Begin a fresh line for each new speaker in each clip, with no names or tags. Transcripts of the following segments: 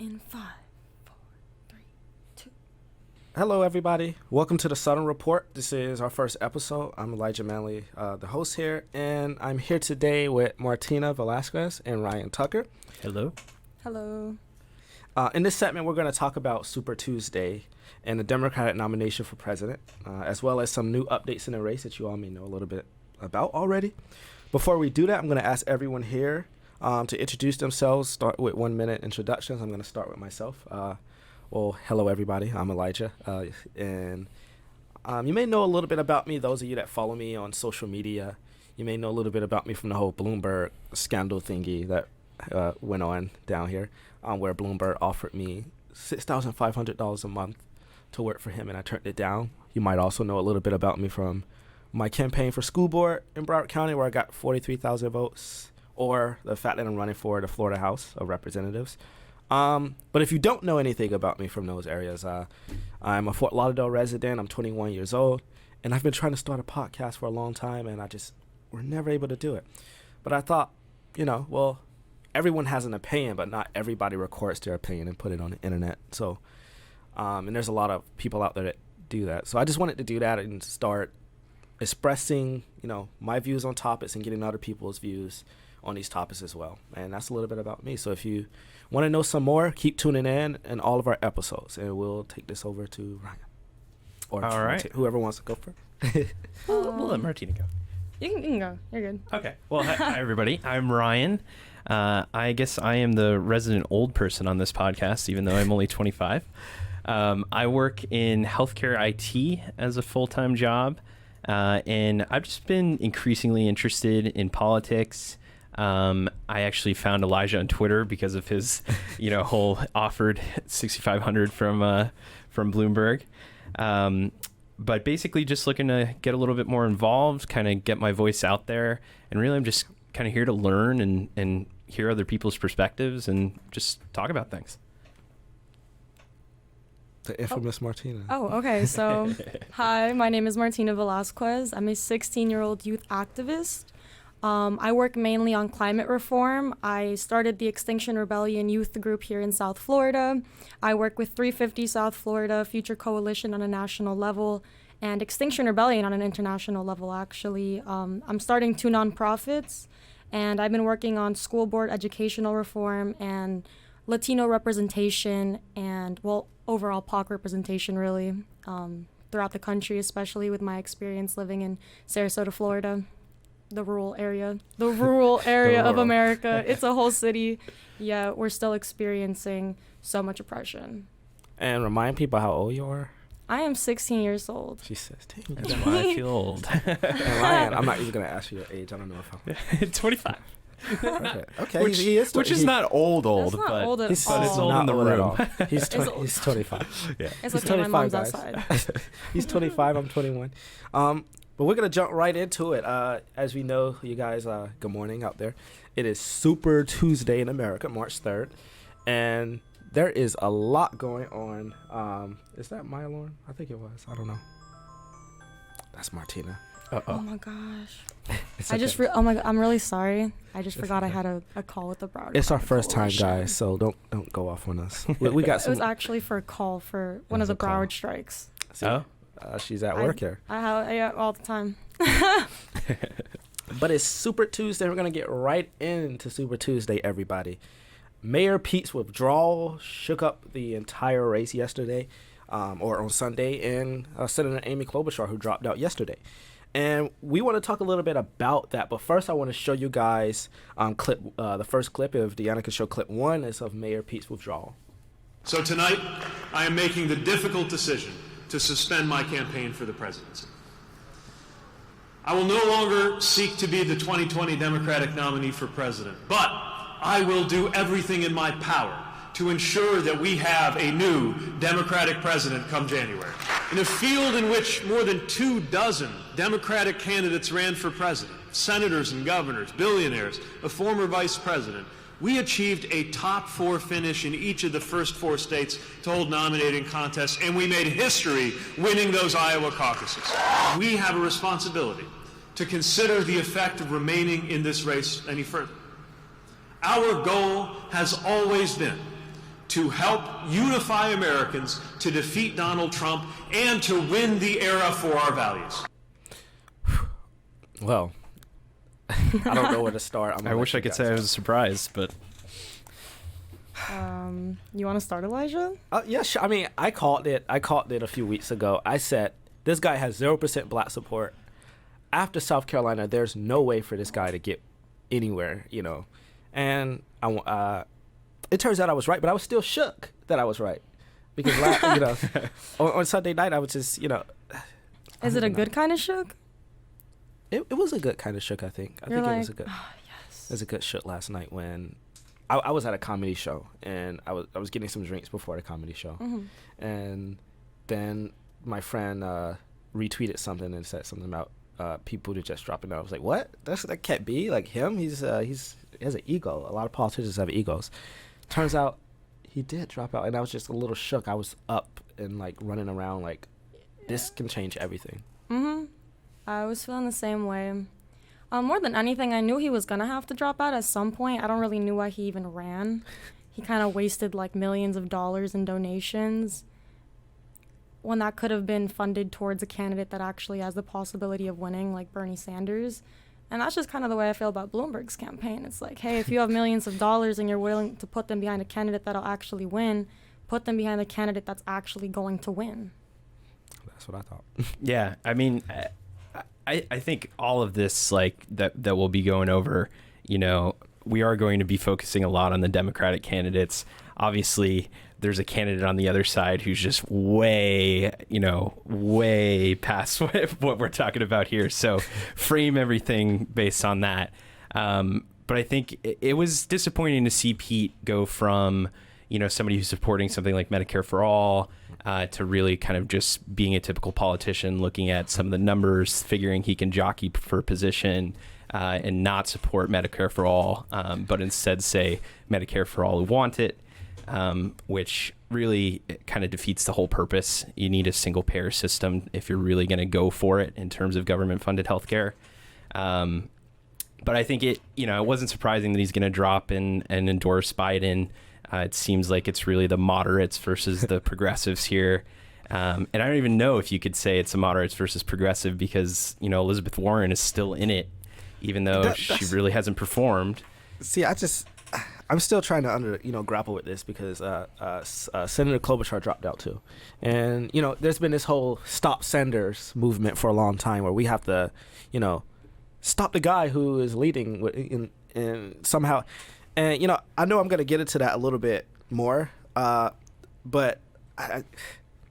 In 5, 4, 3, 2.
Hello, everybody. Welcome to the Southern Report. This is our first episode. I'm Elijah Manley, the host here, and I'm here today with Martina Velasquez and Ryan Tucker.
Hello.
Hello.
In this segment, we're going to talk about Super Tuesday and the Democratic nomination for president, as well as some new updates in the race that you all may know a little bit about already. Before we do that, I'm going to ask everyone here to introduce themselves, start with 1-minute introductions. I'm going to start with myself. Well, hello, everybody. I'm Elijah. And you may know a little bit about me, those of you that follow me on social media. You may know a little bit about me from the whole Bloomberg scandal thingy that went on down here, where Bloomberg offered me $6,500 a month to work for him, and I turned it down. You might also know a little bit about me from my campaign for school board in Broward County, where I got 43,000 votes. Or the fact that I'm running for the Florida House of Representatives. But if you don't know anything about me from those areas, I'm a Fort Lauderdale resident. I'm 21 years old. And I've been trying to start a podcast for a long time, and we're never able to do it. But I thought, well, everyone has an opinion, but not everybody records their opinion and put it on the internet. So, and there's a lot of people out there that do that. So I just wanted to do that and start expressing, my views on topics and getting other people's views on these topics as well. And that's a little bit about me. So if you want to know some more, keep tuning in all of our episodes, and we'll take this over to Ryan. Or
all right.
Whoever wants to go first.
We'll let Martina go.
You can go. You're good.
Okay. Well, hi everybody. I'm Ryan. I guess I am the resident old person on this podcast, even though I'm only 25. I work in healthcare IT as a full-time job, and I've just been increasingly interested in politics. I actually found Elijah on Twitter because of his, whole offered $6,500 from Bloomberg. But basically just looking to get a little bit more involved, kind of get my voice out there. And really, I'm just kind of here to learn and hear other people's perspectives and just talk about things.
The infamous Martina.
Oh, okay. So, hi, my name is Martina Velasquez. I'm a 16-year-old youth activist. I work mainly on climate reform. I started the Extinction Rebellion youth group here in South Florida. I work with 350 South Florida, Future Coalition on a national level, and Extinction Rebellion on an international level, actually. I'm starting 2 nonprofits, and I've been working on school board educational reform and Latino representation and, overall POC representation, really, throughout the country, especially with my experience living in Sarasota, Florida. The rural area of America. It's a whole city. Yeah, we're still experiencing so much oppression.
And remind people how old you are.
I am 16 years old.
She says,
That's why I feel old.
And Ryan, I'm not even going to ask you your age. I don't know if I'm...
25.
Okay.
Which is not old,
That's not
but,
old at
but
all.
it's old in the room.
He's 25.
Yeah.
It's
He's
okay,
25,
my mom's
guys.
outside.
He's 25, I'm 21. But we're going to jump right into it. As we know, you guys, good morning out there. It is Super Tuesday in America, March 3rd. And there is a lot going on. Is that my alarm? I think it was. I don't know. That's Martina.
Oh my gosh.
It's
I
okay.
just, I'm really sorry. I just forgot
okay.
I had a call with the Broward.
It's our first time,
Coalition.
guys, so don't go off on us. We got
It
some.
was actually for a call for one of the Broward strikes.
Oh?
She's at work here.
Yeah, all the time.
But it's Super Tuesday. We're going to get right into Super Tuesday, everybody. Mayor Pete's withdrawal shook up the entire race yesterday, or on Sunday, and Senator Amy Klobuchar, who dropped out yesterday. And we want to talk a little bit about that. But first, I want to show you guys the first clip. If Deanna could show clip 1, is of Mayor Pete's withdrawal.
So tonight, I am making the difficult decision to suspend my campaign for the presidency. I will no longer seek to be the 2020 Democratic nominee for president, but I will do everything in my power to ensure that we have a new Democratic president come January. In a field in which more than 24 Democratic candidates ran for president, senators and governors, billionaires, a former vice president, we achieved a top 4 finish in each of the first 4 states to hold nominating contests, and we made history winning those Iowa caucuses. We have a responsibility to consider the effect of remaining in this race any further. Our goal has always been to help unify Americans, to defeat Donald Trump, and to win the era for our values.
Well, I don't know where to start.
I wish I could say I was surprised, but
You want to start, Elijah?
Yeah, sure. I mean, I called it a few weeks ago. I said this guy has 0% black support. After South Carolina, there's no way for this guy to get anywhere, you know. And it turns out I was right, but I was still shook that I was right because you know, on Sunday night I was just, you know.
Is it a good kind of shook?
It was a good kind of shook. I think
You're
it
like,
was a good.
yes.
It was a good shook last night when I was at a comedy show and I was getting some drinks before the comedy show, and then my friend retweeted something and said something about people to just dropping out. I was like, what? That can't be like him. He has an ego. A lot of politicians have egos. Turns out he did drop out, and I was just a little shook. I was up and like running around like this can change everything.
I was feeling the same way. More than anything, I knew he was gonna have to drop out at some point. I don't really knew why he even ran. He kind of wasted like millions of dollars in donations when that could have been funded towards a candidate that actually has the possibility of winning, like Bernie Sanders. And that's just kind of the way I feel about Bloomberg's campaign. It's like, hey, if you have millions of dollars and you're willing to put them behind a candidate that'll actually win, put them behind the candidate that's actually going to win.
That's what I thought.
yeah, I mean, I think all of this, like that we'll be going over, you know, we are going to be focusing a lot on the Democratic candidates. Obviously, there's a candidate on the other side who's just way past what we're talking about here. So frame everything based on that. But I think it was disappointing to see Pete go from, you know, somebody who's supporting something like Medicare for All to really kind of just being a typical politician, looking at some of the numbers, figuring he can jockey for a position and not support Medicare for All, but instead say Medicare for all who want it. Which really kind of defeats the whole purpose. You need a single payer system if you're really going to go for it in terms of government funded healthcare. But I think it wasn't surprising that he's going to drop and endorse Biden. It seems like it's really the moderates versus the progressives here. And I don't even know if you could say it's the moderates versus progressive because, you know, Elizabeth Warren is still in it, even though she really hasn't performed.
See, I'm still trying to grapple with this because Senator Klobuchar dropped out too, and you know there's been this whole Stop Sanders movement for a long time where we have to, you know, stop the guy who is leading in somehow, and you know I know I'm gonna get into that a little bit more, but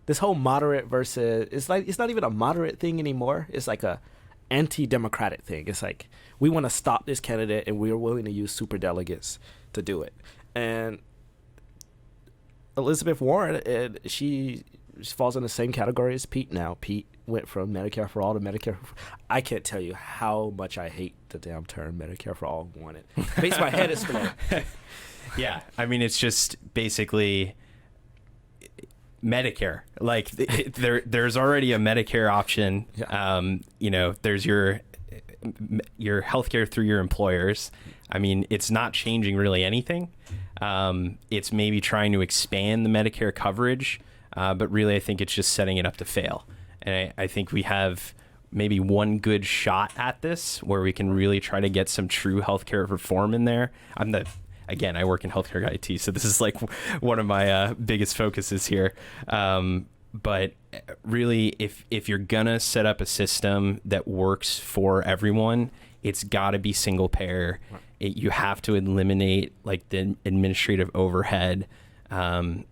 this whole moderate versus it's not even a moderate thing anymore. It's like a anti-democratic thing. It's like we want to stop this candidate and we're willing to use superdelegates to do it. And Elizabeth Warren, she falls in the same category as Pete now. Pete went from Medicare for All to Medicare. I can't tell you how much I hate the damn term Medicare for All. It makes my head explode.
Yeah, I mean it's just basically Medicare. Like there's already a Medicare option.
Yeah.
You know, there's your healthcare through your employers. I mean, it's not changing really anything. It's maybe trying to expand the Medicare coverage, but really I think it's just setting it up to fail. And I think we have maybe one good shot at this where we can really try to get some true healthcare reform in there. Again, I work in healthcare IT, so this is like one of my biggest focuses here. But really, if you're gonna set up a system that works for everyone, it's got to be single payer.
Right.
You have to eliminate like the administrative overhead. And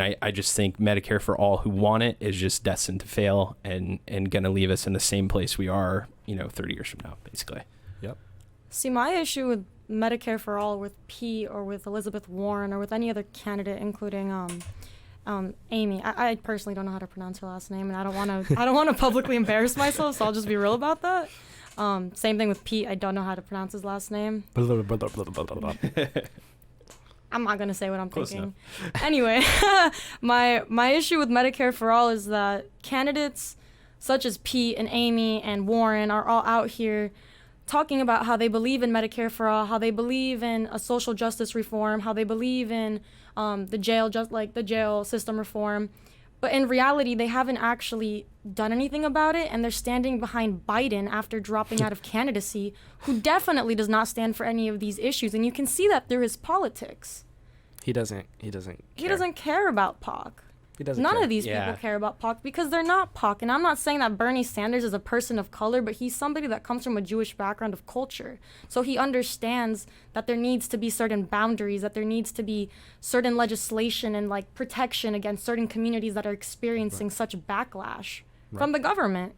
I just think Medicare for all who want it is just destined to fail and gonna leave us in the same place we are, 30 years from now, basically.
Yep.
See, my issue with Medicare for All with Pete or with Elizabeth Warren or with any other candidate, including Amy. I personally don't know how to pronounce her last name, and I don't want to publicly embarrass myself, so I'll just be real about that. Same thing with Pete. I don't know how to pronounce his last name. I'm not gonna say what I'm
Close
thinking. Anyway, my issue with Medicare for All is that candidates such as Pete and Amy and Warren are all out here talking about how they believe in Medicare for all, how they believe in a social justice reform, how they believe in the jail system reform. But in reality, they haven't actually done anything about it, and they're standing behind Biden after dropping out of candidacy, who definitely does not stand for any of these issues. And you can see that through his politics.
He doesn't
care about PAC. None of these people care about PAC because they're not PAC. And I'm not saying that Bernie Sanders is a person of color, but he's somebody that comes from a Jewish background of culture. So he understands that there needs to be certain boundaries, that there needs to be certain legislation and like protection against certain communities that are experiencing such backlash from the government.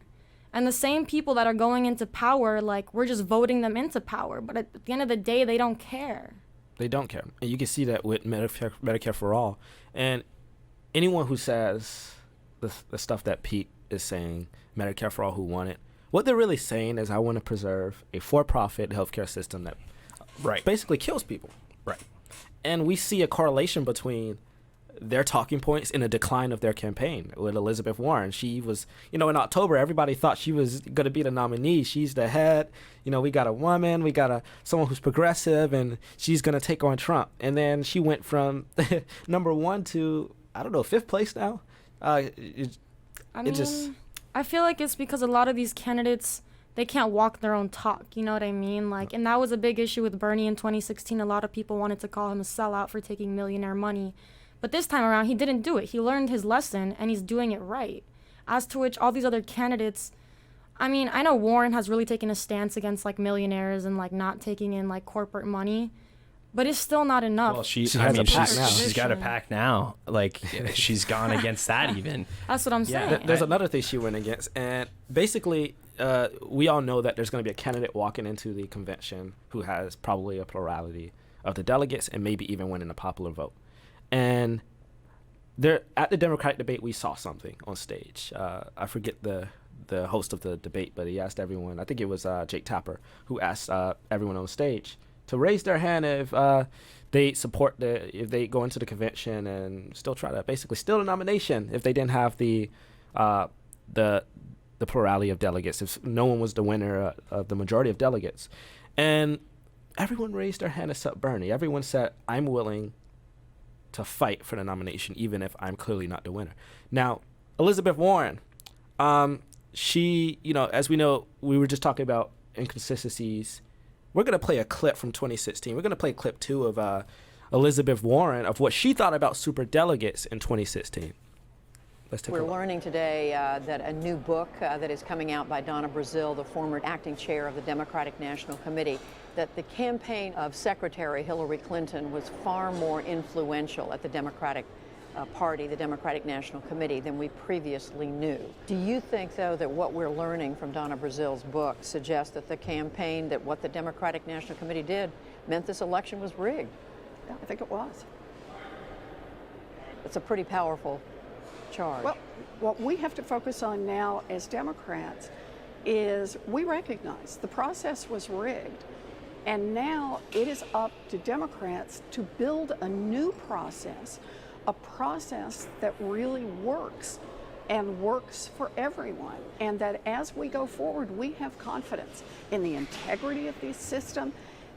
And the same people that are going into power, like, we're just voting them into power. But at the end of the day, they don't care.
They don't care. And you can see that with Medicare for all. And anyone who says the stuff that Pete is saying, Medicare for all, who want it, what they're really saying is, I want to preserve a for-profit healthcare system that basically kills people.
Right.
And we see a correlation between their talking points and a decline of their campaign with Elizabeth Warren. She was, in October, everybody thought she was going to be the nominee. She's the head. We got a woman, we got someone who's progressive, and she's going to take on Trump. And then she went from number 1 to, I don't know, 5th place now.
I feel like it's because a lot of these candidates, they can't walk their own talk. You know what I mean? Like, and that was a big issue with Bernie in 2016. A lot of people wanted to call him a sellout for taking millionaire money. But this time around, he didn't do it. He learned his lesson, and he's doing it right. As to which all these other candidates, I know Warren has really taken a stance against, like, millionaires and, like, not taking in, like, corporate money. But it's still not enough.
Well, she's got a PAC now. Like, she's gone against that even.
That's what I'm saying.
There's another thing she went against. And basically, we all know that there's going to be a candidate walking into the convention who has probably a plurality of the delegates and maybe even winning a popular vote. And there, at the Democratic debate, we saw something on stage. I forget the host of the debate, but he asked everyone, I think it was Jake Tapper, who asked everyone on stage to raise their hand if they support if they go into the convention and still try to basically steal the nomination if they didn't have the plurality of delegates, if no one was the winner of the majority of delegates. And everyone raised their hand except Bernie. Everyone said, I'm willing to fight for the nomination, even if I'm clearly not the winner. Now, Elizabeth Warren, she, as we know, we were just talking about inconsistencies. We're going to play a clip from 2016. We're going to play clip 2 of Elizabeth Warren, of what she thought about superdelegates in 2016. Let's take a look.
We're learning today that a new book that is coming out by Donna Brazile, the former acting chair of the Democratic National Committee, that the campaign of Secretary Hillary Clinton was far more influential at the Democratic Party, the Democratic National Committee, than we previously knew. Do you think, though, that what we're learning from Donna Brazile's book suggests that the campaign, that what the Democratic National Committee did, meant this election was rigged?
Yeah, I think it was.
It's a pretty powerful charge.
Well, what we have to focus on now as Democrats is we recognize the process was rigged, and now it is up to Democrats to build a new process, a process that really works and works for everyone, and that as we go forward, we have confidence in the integrity of the system,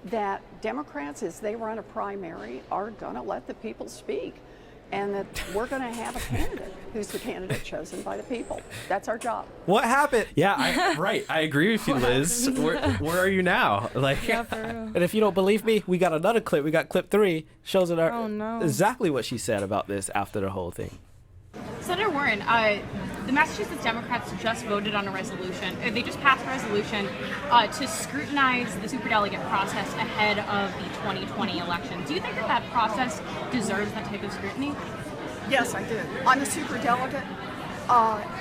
that Democrats, as they run a primary, are going to let the people speak, and that we're going to have a candidate who's the candidate chosen by the people. That's our job.
What happened?
Yeah, I agree with you, Liz. Where are you now? Like,
Yeah, for real.
And if you don't believe me, we got another clip. We got clip 3, shows exactly what she said about this after the whole thing.
Senator Warren, the Massachusetts Democrats just voted on a resolution. They just passed a resolution to scrutinize the superdelegate process ahead of the 2020 election. Do you think that process deserves that type of scrutiny?
Yes, I do. I'm a superdelegate,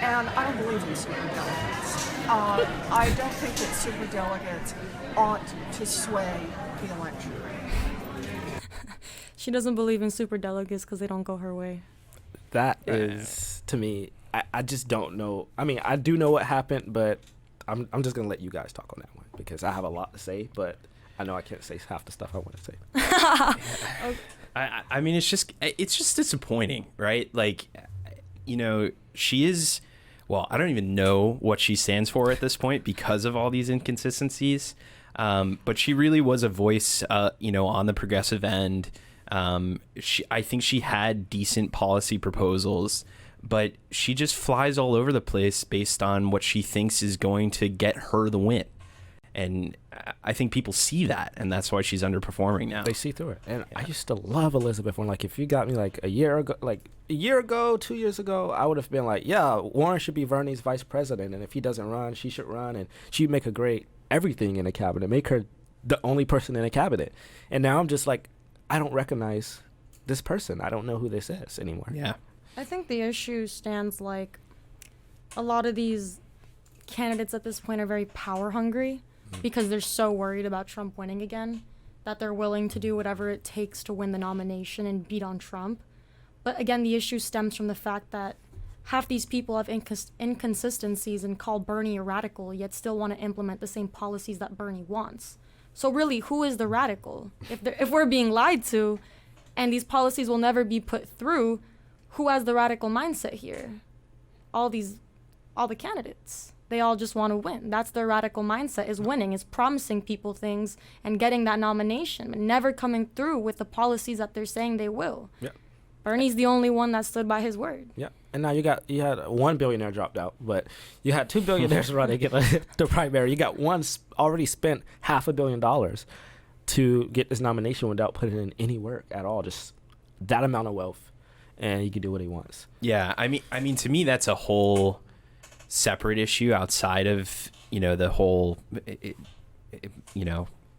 and I don't believe in superdelegates. I don't think that superdelegates ought to sway the election.
She doesn't believe in superdelegates because they don't go her way.
That is, to me, I just don't know. I mean, I do know what happened, but I'm just going to let you guys talk on that one because I have a lot to say, but I know I can't say half the stuff I want to say.
I mean, it's just disappointing, right? Like, she is, well, I don't even know what she stands for at this point because of all these inconsistencies. But she really was a voice, on the progressive end. I think she had decent policy proposals, but she just flies all over the place based on what she thinks is going to get her the win. And I think people see that, and that's why she's underperforming now.
They see through it. And I used to love Elizabeth Warren. Like, if you got me like a year ago, 2 years ago, I would have been like, yeah, Warren should be Bernie's vice president. And if he doesn't run, she should run. And she'd make a great everything in the cabinet, make her the only person in the cabinet. And now I'm just like, I don't recognize this person. I don't know who this is anymore.
Yeah.
I think the issue stands like a lot of these candidates at this point are very power hungry because they're so worried about Trump winning again that they're willing to do whatever it takes to win the nomination and beat on Trump. But again, the issue stems from the fact that half these people have inconsistencies and call Bernie a radical, yet still want to implement the same policies that Bernie wants. So really, who is the radical? If we're being lied to and these policies will never be put through, who has the radical mindset here? All the candidates. They all just want to win. That's their radical mindset, is winning, is promising people things and getting that nomination, but never coming through with the policies that they're saying they will.
Yeah.
Bernie's the only one that stood by his word.
Yeah. And now you had one billionaire dropped out, but you had two billionaires running the primary. You got one already spent $500 million to get this nomination without putting in any work at all. Just that amount of wealth, and he can do what he wants.
Yeah. I mean, to me, that's a whole separate issue outside of, the whole,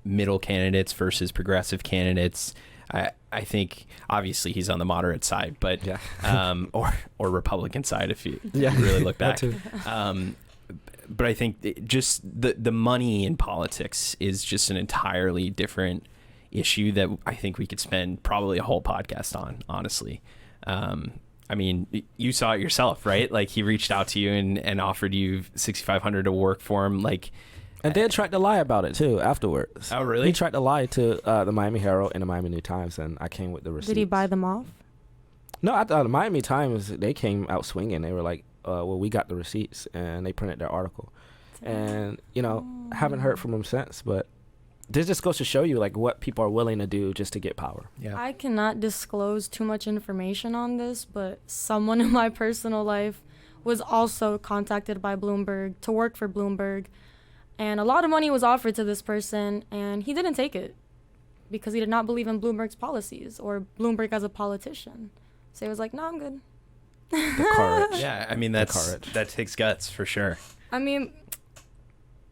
middle candidates versus progressive candidates. I think obviously he's on the moderate side, but
yeah.
or Republican side if you really look back. But I think just the money in politics is just an entirely different issue that I think we could spend probably a whole podcast on, honestly. I mean, you saw it yourself, right? Like, he reached out to you and offered you $6,500 to work for him, like.
And then tried to lie about it, too, afterwards.
Oh, really?
He tried to lie to the Miami Herald and the Miami New Times, and I came with the receipts.
Did he buy them off?
No, I thought the Miami Times, they came out swinging. They were like, well, we got the receipts, and they printed their article. And, haven't heard from him since, but this just goes to show you, like, what people are willing to do just to get power.
Yeah.
I cannot disclose too much information on this, but someone in my personal life was also contacted by Bloomberg to work for Bloomberg. And a lot of money was offered to this person, and he didn't take it because he did not believe in Bloomberg's policies or Bloomberg as a politician. So he was like, no, I'm good.
The courage.
Yeah, I mean, that takes guts for sure.
I mean,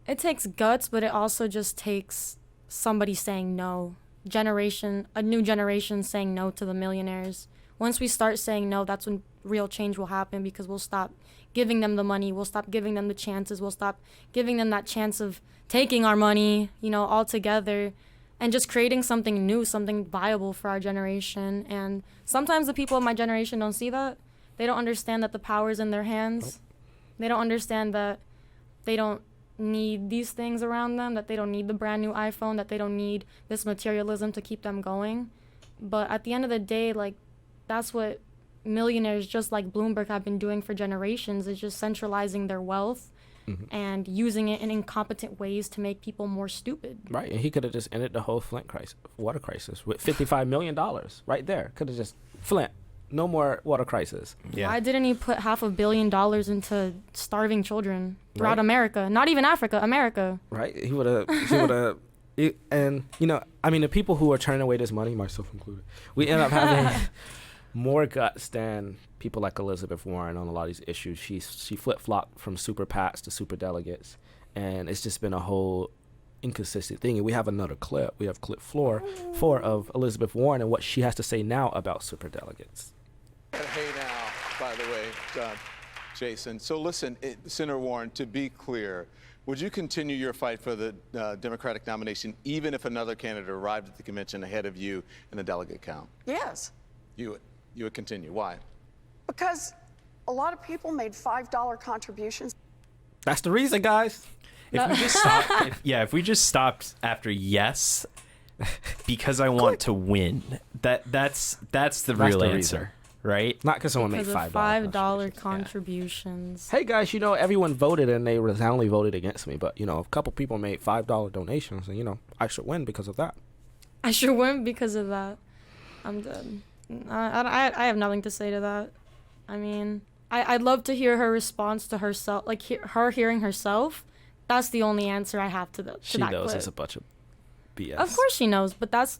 it takes guts, but it also just takes somebody saying no. A new generation saying no to the millionaires. Once we start saying no, that's when real change will happen, because we'll stop giving them the money, we'll stop giving them the chances, we'll stop giving them that chance of taking our money, altogether, and just creating something new, something viable for our generation. And sometimes the people of my generation don't see that. They don't understand that the power's in their hands. They don't understand that they don't need these things around them, that they don't need the brand new iPhone, that they don't need this materialism to keep them going. But at the end of the day, like, that's what millionaires just like Bloomberg have been doing for generations, is just centralizing their wealth and using it in incompetent ways to make people more stupid.
Right, and he could have just ended the whole Flint water crisis with $55 million right there. Could have just, Flint, no more water crisis.
Yeah.
Why didn't he put $500 million into starving children throughout America? Not even Africa, America.
Right, he would have, and, the people who are turning away this money, myself included, we end up having more guts than people like Elizabeth Warren on a lot of these issues. She flip-flopped from super PACs to super delegates, and it's just been a whole inconsistent thing. And we have another clip. We have clip 4 of Elizabeth Warren and what she has to say now about super delegates.
Hey now, by the way, Jason. So listen, Senator Warren, to be clear, would you continue your fight for the Democratic nomination even if another candidate arrived at the convention ahead of you in the delegate count?
Yes.
You would continue. Why?
Because a lot of people made $5 contributions.
That's the reason, guys.
If we just stopped after yes, because I want to win. That's the real answer. right?
Not because someone made
Because of
$5.
$5 contributions.
Hey guys, everyone voted and they resoundingly voted against me, but a couple people made $5 donations, and I should win because of that.
I should win because of that. I'm dead. I have nothing to say to that. I mean, I'd love to hear her response to herself, like her hearing herself. That's the only answer I have to that.
She
that
knows
clip.
it's a bunch of BS.
Of course she knows, but that's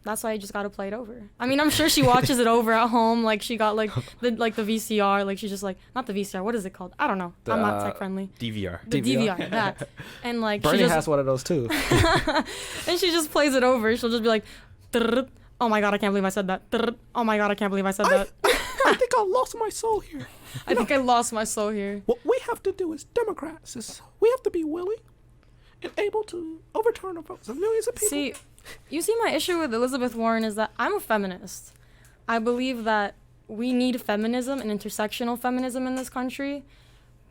why you just gotta play it over. I mean, I'm sure she watches it over at home. Like she got the VCR. Like she's just like, not the VCR. What is it called? I don't know. I'm not tech friendly.
DVR.
The DVR. That. And like
Bernie
she just,
has one of those too.
and she just plays it over. She'll just be like, "Trrrt. Oh my god, I can't believe I said that. Trrrt. Oh my god, I can't believe I said that.
I think I lost my soul here.
I think I lost my soul here.
What we have to do as Democrats is we have to be willing and able to overturn the votes of millions of people.
See, you see, my issue with Elizabeth Warren is that I'm a feminist. I believe that we need feminism and intersectional feminism in this country,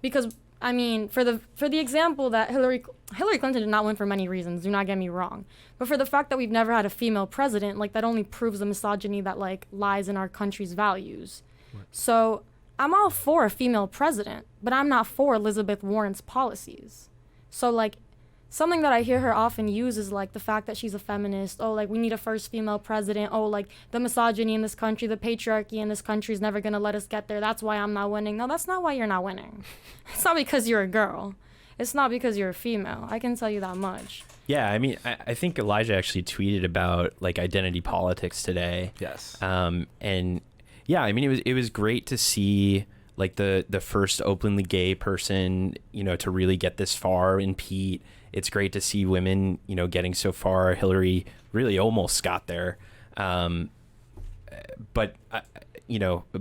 because I mean, for the example that Hillary Clinton did not win for many reasons. Do not get me wrong, but for the fact that we've never had a female president, like that only proves the misogyny that like lies in our country's values. Right. So I'm all for a female president, but I'm not for Elizabeth Warren's policies. So like, something that I hear her often use is like the fact that she's a feminist. Oh, like we need a first female president. Oh, like the misogyny in this country, the patriarchy in this country is never going to let us get there. That's why I'm not winning. No, that's not why you're not winning. It's not because you're a girl. It's not because you're a female. I can tell you that much.
Yeah, I mean, I think Elijah actually tweeted about like identity politics today.
Yes.
And yeah, I mean, it was great to see like the first openly gay person, to really get this far in Pete. It's great to see women, getting so far. Hillary really almost got there. But,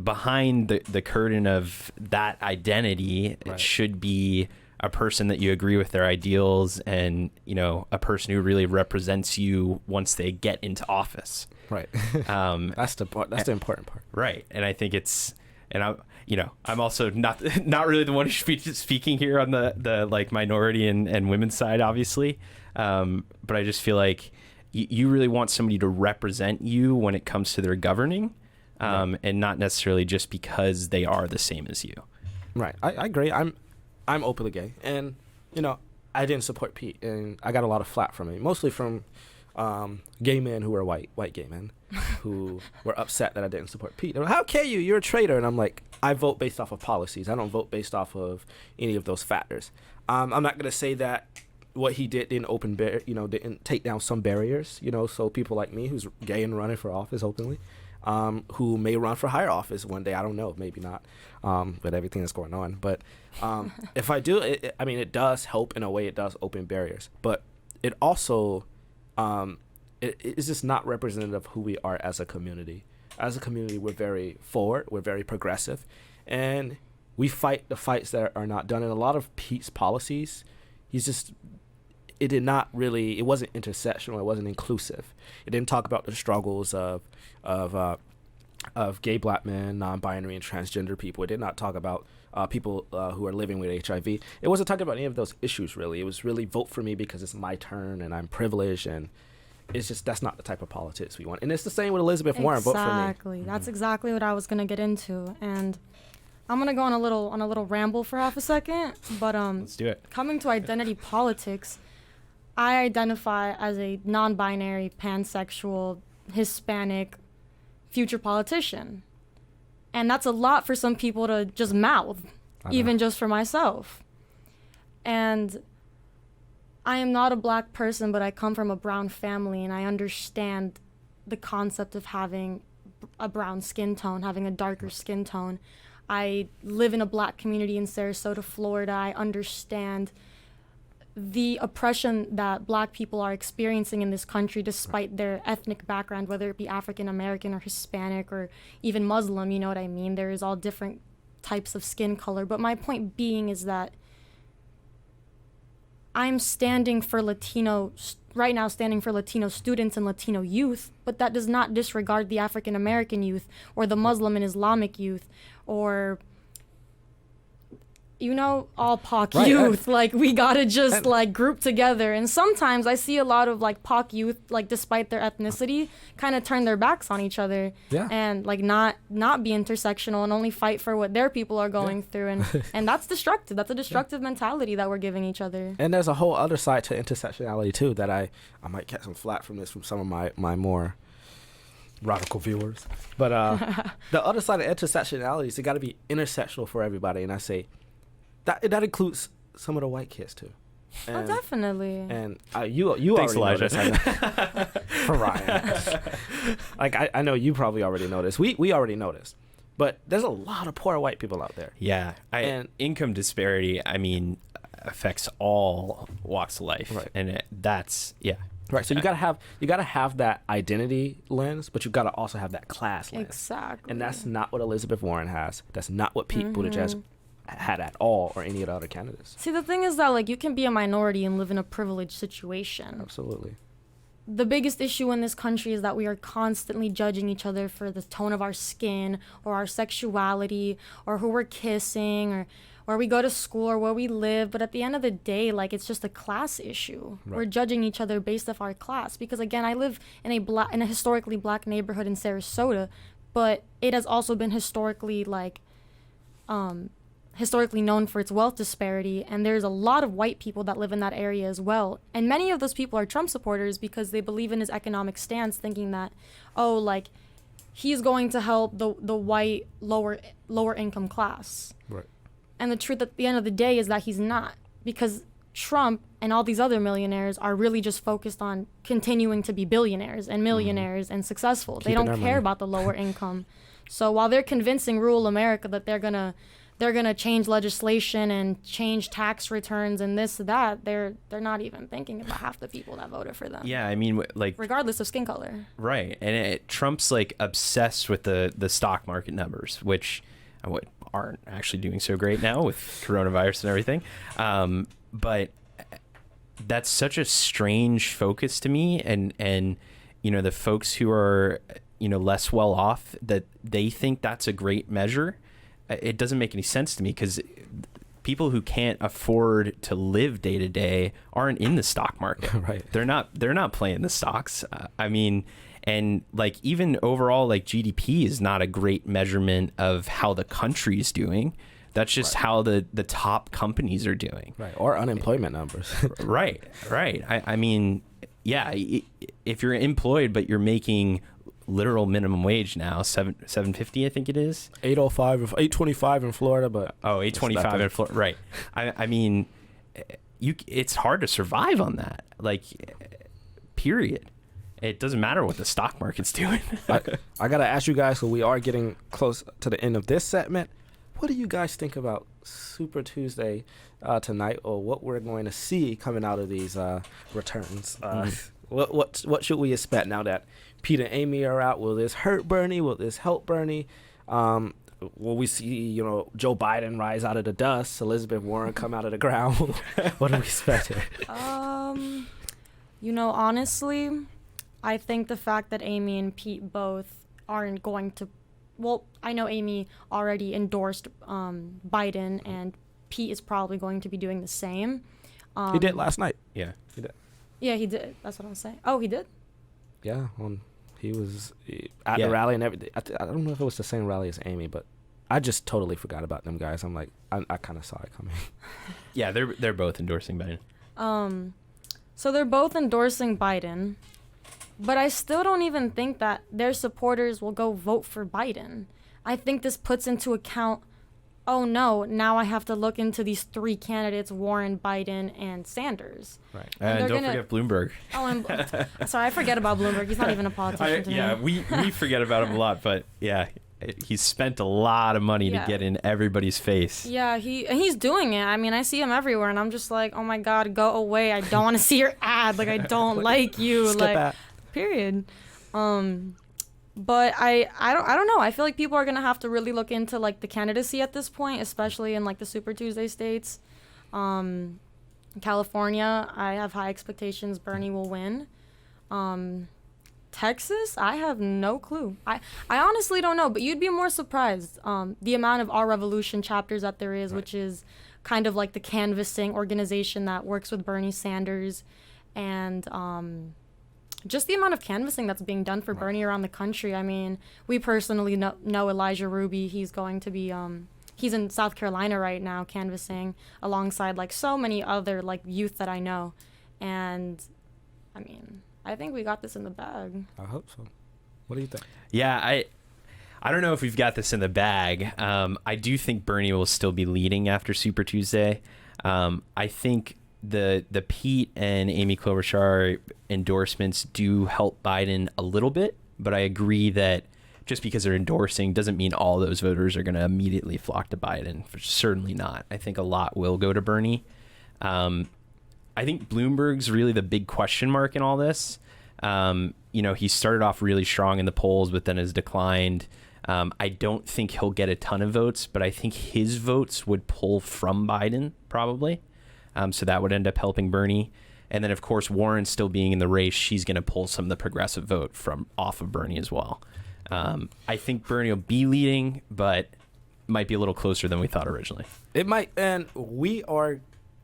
behind the curtain of that identity,
Right.
It should be a person that you agree with their ideals and, a person who really represents you once they get into office.
Right. That's the important part.
Right. And I think I'm also not really the one who's speaking here on the like minority and women's side, obviously. But I just feel like you really want somebody to represent you when it comes to their governing, and not necessarily just because they are the same as you.
Right. I agree. I'm openly gay, and I didn't support Pete, and I got a lot of flack from it, mostly from gay men who were white gay men who were upset that I didn't support Pete. They were, how can you? You're a traitor. And I'm like, I vote based off of policies. I don't vote based off of any of those factors. I'm not going to say that what he did didn't didn't take down some barriers, so people like me who's gay and running for office openly, who may run for higher office one day. I don't know, maybe not, with everything that's going on. But if I do, it does help in a way. It does open barriers. But it also... it's just not representative of who we are as a community. As a community, we're very forward, we're very progressive, and we fight the fights that are not done. And a lot of Pete's policies, it wasn't intersectional, it wasn't inclusive. It didn't talk about the struggles of gay black men, non-binary and transgender people. It did not talk about people who are living with HIV. It wasn't talking about any of those issues, really. It was really vote for me because it's my turn and I'm privileged, and it's just, that's not the type of politics we want. And it's the same with Elizabeth Warren. Vote for me.
Exactly. That's exactly what I was gonna get into, and I'm gonna go on a little ramble for half a second. But
Let's do it.
Coming to identity politics, I identify as a non-binary, pansexual, Hispanic, future politician, and that's a lot for some people to just mouth, even just for myself. And I am not a black person, but I come from a brown family, and I understand the concept of having a brown skin tone, having a darker skin tone. I live in a black community in Sarasota, Florida. I understand the oppression that black people are experiencing in this country despite their ethnic background, whether it be African American or Hispanic or even Muslim, you know what I mean? There is all different types of skin color. But my point being is that I'm standing for Latino students and Latino youth, but that does not disregard the African American youth or the Muslim and Islamic youth or all POC
Right,
youth, like we gotta just like group together. And sometimes I see a lot of like POC youth, like despite their ethnicity, kind of turn their backs on each other, and like not be intersectional and only fight for what their people are going through, and that's destructive. That's a destructive mentality that we're giving each other.
And there's a whole other side to intersectionality too that I might get some flack from this from some of my more radical viewers. But the other side of intersectionality is it got to be intersectional for everybody, and I say that includes some of the white kids too. And,
definitely.
And you
Thanks,
already
Elijah.
know this. For Ryan. Like I know you probably already know this. We already know this. But there's a lot of poor white people out there.
Yeah. And income disparity, I mean, affects all walks of life.
Right.
And that's
Right. So you gotta have that identity lens, but you gotta also have that class lens.
Exactly.
And that's not what Elizabeth Warren has. That's not what Pete Buttigieg had at all, or any of the other candidates.
See, the thing is that like you can be a minority and live in a privileged situation.
Absolutely.
The biggest issue in this country is that we are constantly judging each other for the tone of our skin or our sexuality or who we're kissing or where we go to school or where we live. But at the end of the day, like it's just a class issue.
Right.
We're judging each other based off our class. Because again, I live in a historically black neighborhood in Sarasota, but it has also been historically known for its wealth disparity, and there's a lot of white people that live in that area as well. And many of those people are Trump supporters because they believe in his economic stance, thinking that, he's going to help the white lower income class.
Right.
And the truth at the end of the day is that he's not, because Trump and all these other millionaires are really just focused on continuing to be billionaires and millionaires and successful. They don't care about the lower income. So while they're convincing rural America that they're gonna change legislation and change tax returns and this, that, they're not even thinking about half the people that voted for them.
Yeah, I mean, like
regardless of skin color.
Right, and Trump's like obsessed with the stock market numbers, which aren't actually doing so great now with coronavirus and everything. But that's such a strange focus to me, and the folks who are less well off, that they think that's a great measure. It doesn't make any sense to me, because people who can't afford to live day to day aren't in the stock market.
Right.
They're not playing the stocks. I mean, and like even overall, like GDP is not a great measurement of how the country is doing. That's just how the top companies are doing.
Right. Or unemployment numbers.
Right. I mean, yeah, if you're employed but you're making literal minimum wage now, $7.50 I think it is.
$8.25 in Florida, but
$8.25 in Florida. Right. I mean, it's hard to survive on that. Like, period. It doesn't matter what the stock market's doing.
I gotta ask you guys, so we are getting close to the end of this segment. What do you guys think about Super Tuesday tonight, or what we're going to see coming out of these returns? What should we expect now that Pete and Amy are out? Will this hurt Bernie? Will this help Bernie? Will we see, Joe Biden rise out of the dust, Elizabeth Warren come out of the ground? What do we expect?
Honestly, I think the fact that Amy and Pete both aren't going to, well, I know Amy already endorsed Biden, and Pete is probably going to be doing the same.
He did last night.
Yeah.
He did.
Yeah, he did. That's what I was saying. Oh, he did?
Yeah, he was at the rally and everything. I don't know if it was the same rally as Amy, but I just totally forgot about them guys. I'm like, I kind of saw it coming.
Yeah, they're both endorsing Biden.
So they're both endorsing Biden, but I still don't even think that their supporters will go vote for Biden. I think this puts into account, oh no, now I have to look into these three candidates, Warren, Biden, and Sanders.
Right. And don't forget Bloomberg.
Oh, and sorry, I forget about Bloomberg. He's not even a politician to me.
Yeah, we forget about him a lot, but yeah, he's spent a lot of money to get in everybody's face.
Yeah, he's doing it. I mean, I see him everywhere, and I'm just like, oh my God, go away. I don't want to see your ad. Like, I don't like you.
Skip
like,
that.
Period. But I don't know. I feel like people are gonna have to really look into like the candidacy at this point, especially in like the Super Tuesday states. California, I have high expectations Bernie will win. Texas, I have no clue. I honestly don't know, but you'd be more surprised the amount of Our Revolution chapters that there is, which is kind of like the canvassing organization that works with Bernie Sanders, and just the amount of canvassing that's being done for Bernie around the country. I mean, we personally know Elijah Ruby. He's going to be he's in South Carolina right now canvassing alongside like so many other like youth that I know. And I mean, I think we got this in the bag.
I hope so. What do you think?
Yeah, I don't know if we've got this in the bag. I do think Bernie will still be leading after Super Tuesday. I think the Pete and Amy Klobuchar endorsements do help Biden a little bit, but I agree that just because they're endorsing doesn't mean all those voters are going to immediately flock to Biden. Certainly not. I think a lot will go to Bernie. I think Bloomberg's really the big question mark in all this. He started off really strong in the polls, but then has declined. I don't think he'll get a ton of votes, but I think his votes would pull from Biden probably. So that would end up helping Bernie. And then, of course, Warren still being in the race, she's going to pull some of the progressive vote from off of Bernie as well. I think Bernie will be leading, but might be a little closer than we thought originally.
It might, and we are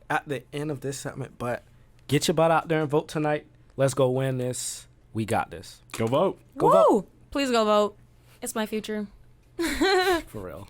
at the end of this segment, but get your butt out there and vote tonight. Let's go win this. We got this.
Go vote.
Go
Woo!
vote.
Please go vote. It's my future.
For real.